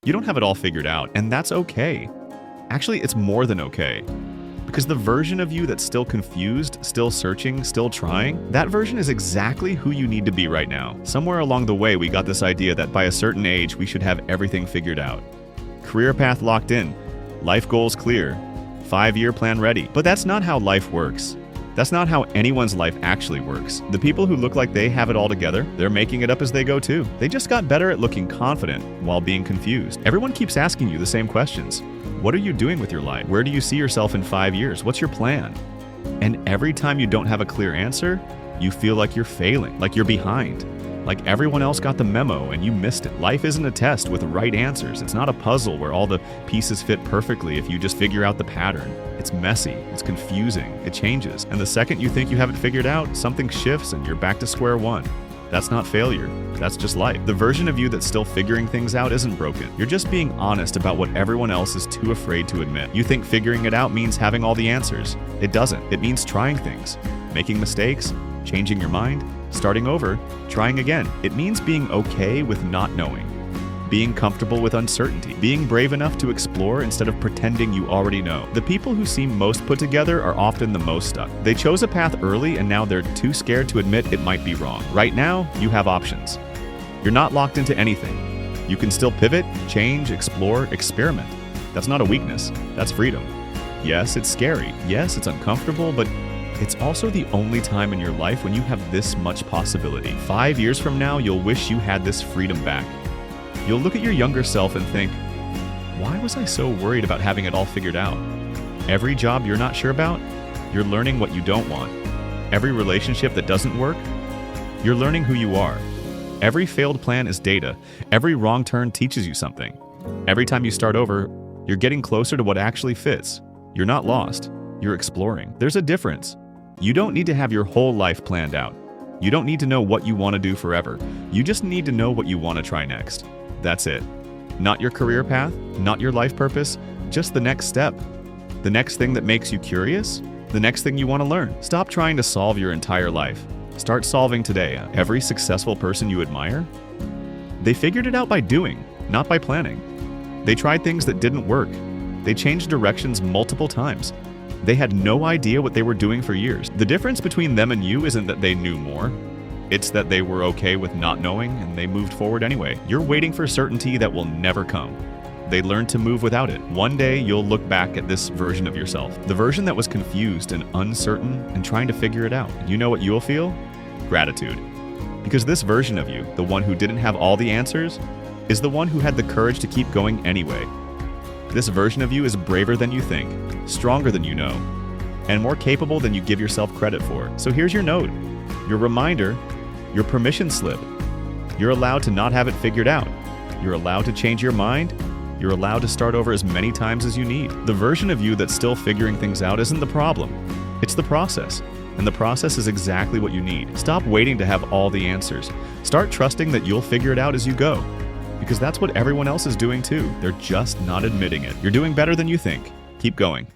You don't have it all figured out, and that's okay. Actually, it's more than okay. Because the version of you that's still confused, still searching, still trying, that version is exactly who you need to be right now. Somewhere along the way, we got this idea that by a certain age, we should have everything figured out. Career path locked in, life goals clear, 5-year plan ready. But that's not how life works. That's not how anyone's life actually works. The people who look like they have it all together, they're making it up as they go too. They just got better at looking confident while being confused. Everyone keeps asking you the same questions. What are you doing with your life? Where do you see yourself in 5 years? What's your plan? And every time you don't have a clear answer, you feel like you're failing, like you're behind, like everyone else got the memo and you missed it. Life isn't a test with right answers. It's not a puzzle where all the pieces fit perfectly if you just figure out the pattern. It's messy, it's confusing, it changes. And the second you think you have it figured out, something shifts and you're back to square one. That's not failure, that's just life. The version of you that's still figuring things out isn't broken. You're just being honest about what everyone else is too afraid to admit. You think figuring it out means having all the answers. It doesn't. It means trying things, making mistakes, changing your mind, starting over, trying again. It means being okay with not knowing, being comfortable with uncertainty, being brave enough to explore instead of pretending you already know. The people who seem most put together are often the most stuck. They chose a path early and now they're too scared to admit it might be wrong. Right now, you have options. You're not locked into anything. You can still pivot, change, explore, experiment. That's not a weakness, that's freedom. Yes, it's scary. Yes, it's uncomfortable, but it's also the only time in your life when you have this much possibility. 5 years from now, you'll wish you had this freedom back. You'll look at your younger self and think, why was I so worried about having it all figured out? Every job you're not sure about, you're learning what you don't want. Every relationship that doesn't work, you're learning who you are. Every failed plan is data. Every wrong turn teaches you something. Every time you start over, you're getting closer to what actually fits. You're not lost. You're exploring. There's a difference. You don't need to have your whole life planned out. You don't need to know what you want to do forever. You just need to know what you want to try next. That's it. Not your career path, not your life purpose, just the next step. The next thing that makes you curious, the next thing you want to learn. Stop trying to solve your entire life. Start solving today. Every successful person you admire, they figured it out by doing, not by planning. They tried things that didn't work. They changed directions multiple times. They had no idea what they were doing for years. The difference between them and you isn't that they knew more. It's that they were okay with not knowing and they moved forward anyway. You're waiting for certainty that will never come. They learned to move without it. One day you'll look back at this version of yourself, the version that was confused and uncertain and trying to figure it out. And you know what you'll feel? Gratitude. Because this version of you, the one who didn't have all the answers, is the one who had the courage to keep going anyway. This version of you is braver than you think, stronger than you know, and more capable than you give yourself credit for. So here's your note, your reminder, your permission slip. You're allowed to not have it figured out. You're allowed to change your mind. You're allowed to start over as many times as you need. The version of you that's still figuring things out isn't the problem. It's the process. And the process is exactly what you need. Stop waiting to have all the answers. Start trusting that you'll figure it out as you go. Because that's what everyone else is doing too. They're just not admitting it. You're doing better than you think. Keep going.